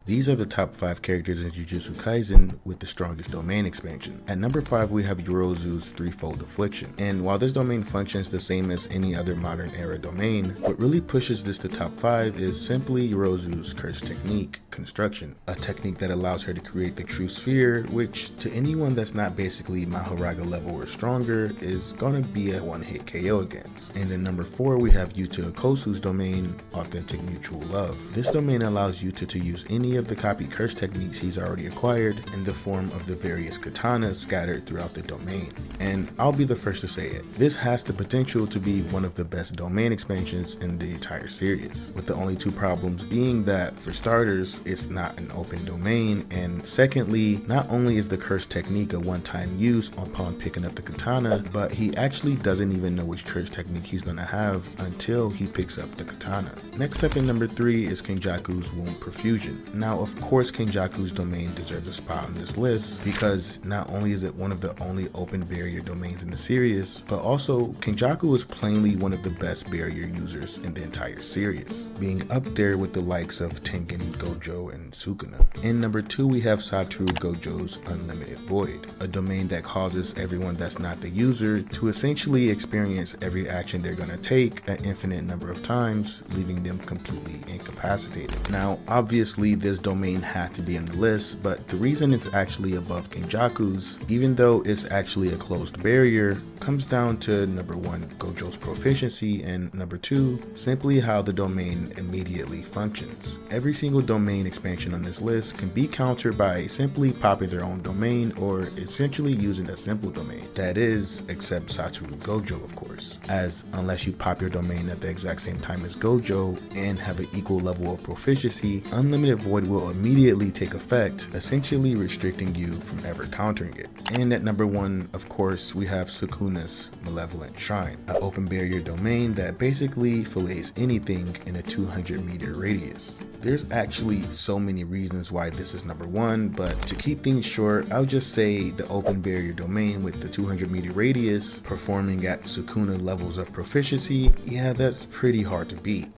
These are the top 5 characters in Jujutsu Kaisen with the strongest domain expansion. At number 5 we have Yorozu's threefold affliction, and while this domain functions the same as any other modern era domain, what really pushes this to top 5 is simply Yorozu's curse technique, construction, a technique that allows her to create the true sphere, which to anyone that's not basically Mahoraga level or stronger is gonna be a one-hit KO against. And in number 4 we have Yuta Okosu's domain, authentic mutual love. This domain allows Yuta to use any of the copy curse techniques he's already acquired in the form of the various katanas scattered throughout the domain. And I'll be the first to say it, this has the potential to be one of the best domain expansions in the entire series, with the only two problems being that, for starters, it's not an open domain, and secondly, not only is the curse technique a one-time use upon picking up the katana, but he actually doesn't even know which curse technique he's gonna have until he picks up the katana. Next up in number 3 is Kenjaku's wound perfusion. Now, of course, Kenjaku's domain deserves a spot on this list because not only is it one of the only open barrier domains in the series, but also Kenjaku is plainly one of the best barrier users in the entire series, being up there with the likes of Tengen, Gojo, and Sukuna. In number 2 we have Satoru Gojo's Unlimited Void, a domain that causes everyone that's not the user to essentially experience every action they're gonna take an infinite number of times, leaving them completely incapacitated. Now, obviously this domain had to be on the list, but the reason it's actually above Kenjaku's, even though it's actually a closed barrier, comes down to number 1, Gojo's proficiency, and number 2, simply how the domain immediately functions. Every single domain expansion on this list can be countered by simply popping their own domain or essentially using a simple domain. That is, except Satoru Gojo, of course, as unless you pop your domain at the exact same time as Gojo and have an equal level of proficiency, Unlimited Void will immediately take effect, essentially restricting you from ever countering it. And at number 1, of course, we have Sukuna's Malevolent Shrine, an open barrier domain that basically fillets anything in a 200-meter radius. There's actually so many reasons why this is number 1, but to keep things short, I'll just say the open barrier domain with the 200-meter radius performing at Sukuna levels of proficiency, yeah, that's pretty hard to beat.